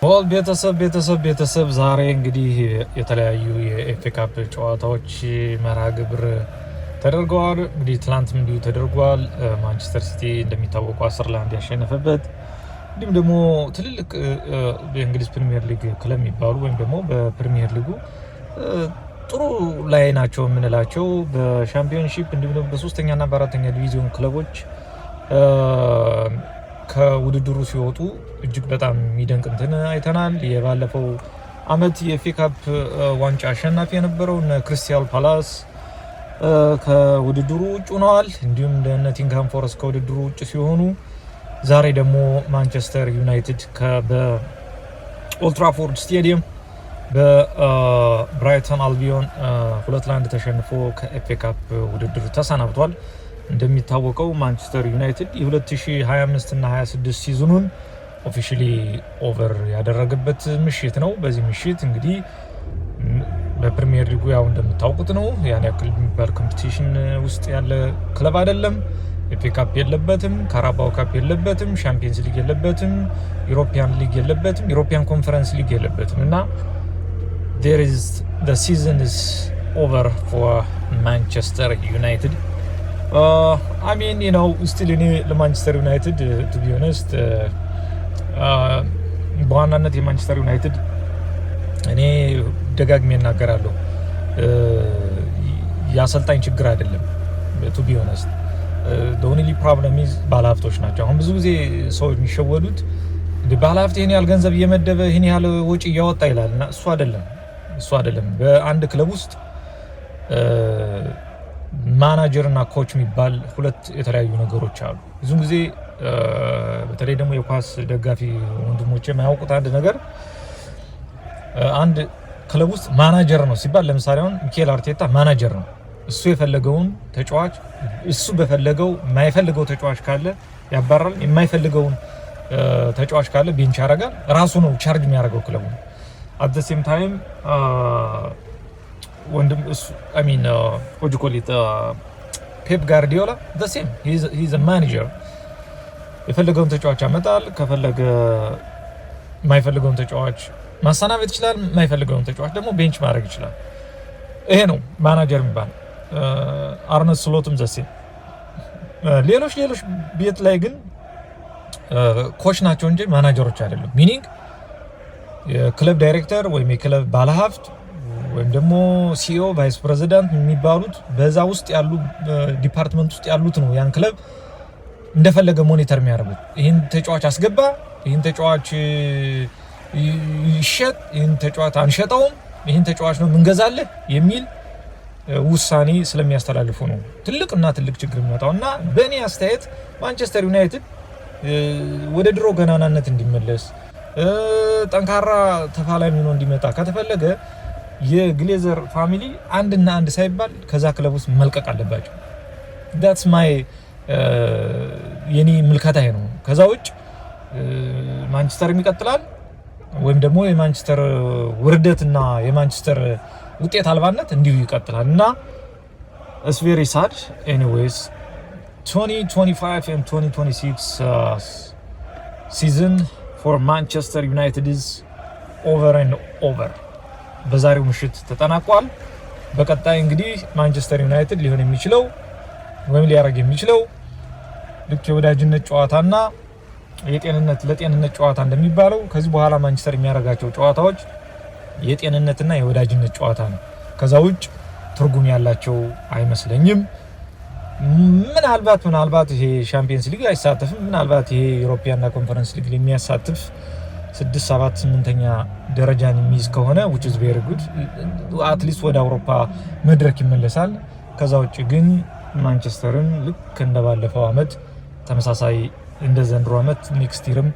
ቦል ቤተሰብ ዛሬ እንግዲህ የተለያዩ የኤፍኤ ካፕ ጨዋታዎች መርሃ ግብር ተደርገዋል። እንግዲህ ትላንትም እንዲሁ ተደርጓል። ማንቸስተር ሲቲ እንደሚታወቀው 10-1 ያሸነፈበት እንዲሁም ደግሞ ትልልቅ በእንግሊዝ ፕሪሚየር ሊግ ክለብ የሚባሉ ወይም ደግሞ በፕሪሚየር ሊጉ ጥሩ ላይ ናቸው የምንላቸው በሻምፒዮንሺፕ እንዲሁም ደግሞ በሶስተኛና በአራተኛ ዲቪዚዮን ክለቦች ከውድድሩ ሲወጡ እጅግ በጣም የሚደንቅ እንትን አይተናል። የባለፈው አመት የኤፍኤ ካፕ ዋንጫ አሸናፊ የነበረው ክሪስታል ፓላስ ከውድድሩ ውጭ ሆነዋል። እንዲሁም ኖቲንግሃም ፎረስት ከውድድሩ ውጭ ሲሆኑ ዛሬ ደግሞ ማንቸስተር ዩናይትድ በኦልድ ትራፎርድ ስቴዲየም በብራይተን አልቢዮን 2-1 ተሸንፎ ከኤፍኤ ካፕ ውድድር ተሰናብቷል። እንደሚታወቀው ማንቸስተር ዩናይትድ የ2025 እና 26 ሲዝኑን ኦፊሻሊ ኦቨር ያደረገበት ምሽት ነው። በዚህ ምሽት እንግዲህ በፕሪሚየር ሊጉ ያው እንደምታውቁት ነው ያን ያክል የሚባል ኮምፒቲሽን ውስጥ ያለ ክለብ አይደለም። ኤፍኤ ካፕ የለበትም፣ ካራባኦ ካፕ የለበትም፣ ሻምፒየንስ ሊግ የለበትም፣ ዩሮፒያን ሊግ የለበትም፣ ዩሮፒያን ኮንፈረንስ ሊግ የለበትም እና the season is over for Manchester United. I mean, you know, still in Manchester United, to be honest, በዋናነት የማንቸስተር ዩናይትድ እኔ ደጋግሜ እናገራለሁ የአሰልጣኝ ችግር አይደለም። to be honest, the only problem is ባለሀብቶች ናቸው። አሁን ብዙ ጊዜ ሰዎች የሚሸወዱት ባለሀብት ይሄን ያህል ገንዘብ እየመደበ ይሄን ያህል ወጪ እያወጣ ይላል እና እሱ አይደለም። በአንድ ክለብ ውስጥ ማናጀር እና ኮች የሚባል ሁለት የተለያዩ ነገሮች አሉ። ብዙ ጊዜ በተለይ ደግሞ የኳስ ደጋፊ ወንድሞቼ የማያውቁት አንድ ነገር አንድ ክለብ ውስጥ ማናጀር ነው ሲባል፣ ለምሳሌ አሁን ሚኬል አርቴታ ማናጀር ነው። እሱ የፈለገውን ተጫዋች እሱ በፈለገው የማይፈልገው ተጫዋች ካለ ያባራል፣ የማይፈልገውን ተጫዋች ካለ ቤንች ያደርጋል። ራሱ ነው ቻርጅ የሚያደርገው ክለቡ ነው። at the same time ወንድም እሱ I mean what you call it ፔፕ ጋርዲዮላ the same, he's a manager። የፈለገውን ተጫዋች ያመጣል። ከፈለገ የማይፈልገውን ተጫዋች ማሰናበት ይችላል። የማይፈልገውን ተጫዋች ደግሞ ቤንች ማድረግ ይችላል። ይሄ ነው ማናጀር የሚባል። አርነ ስሎትም the same። ሌሎች ቤት ላይ ግን ኮች ናቸው እንጂ ማናጀሮች አይደሉም። ሚኒንግ የክለብ ዳይሬክተር ወይም የክለብ ባለሀብት ወይም ደግሞ ሲኢኦ ቫይስ ፕሬዚዳንት የሚባሉት በዛ ውስጥ ያሉ ዲፓርትመንት ውስጥ ያሉት ነው ያን ክለብ እንደፈለገ ሞኒተር የሚያደርጉት። ይህን ተጫዋች አስገባ፣ ይህን ተጫዋች ይሸጥ፣ ይህን ተጫዋች አንሸጠውም፣ ይህን ተጫዋች ነው ምንገዛለህ የሚል ውሳኔ ስለሚያስተላልፉ ነው ትልቅና ትልቅ ችግር የሚመጣው። እና በእኔ አስተያየት ማንቸስተር ዩናይትድ ወደ ድሮ ገናናነት እንዲመለስ ጠንካራ ተፋላሚ ሆኖ እንዲመጣ ከተፈለገ የግሌዘር ፋሚሊ አንድና አንድ ሳይባል ከዛ ክለብ ውስጥ መልቀቅ አለባቸው። that's my የኔ ምልከታ ነው። ከዛ ውጭ ማንቸስተር ይቀጥላል ወይም ደግሞ የማንቸስተር ውርደትና የማንቸስተር ውጤት አልባነት እንዲሁ ይቀጥላል እና it's very sad. Anyways, 2025 and 2026 season for Manchester United is over and over. በዛሬው ምሽት ተጠናቋል። በቀጣይ እንግዲህ ማንቸስተር ዩናይትድ ሊሆን የሚችለው ወይም ሊያደርግ የሚችለው ልክ የወዳጅነት ጨዋታና ለጤንነት ጨዋታ እንደሚባለው ከዚህ በኋላ ማንቸስተር የሚያደርጋቸው ጨዋታዎች የጤንነትና የወዳጅነት ጨዋታ ነው። ከዛ ውጭ ትርጉም ያላቸው አይመስለኝም። ምናልባት ይሄ ሻምፒየንስ ሊግ አይሳተፍም። ምናልባት ይሄ ዩሮፒያንና ኮንፈረንስ ሊግ የሚያሳትፍ 6፣ 7፣ 8ኛ ደረጃን የሚይዝ ከሆነ which is very good, at least ወደ አውሮፓ መድረክ ይመለሳል። ከዛ ውጭ ግን ማንቸስተርን ልክ እንደባለፈው አመት ተመሳሳይ እንደ ዘንድሮ አመት ኔክስት ይርም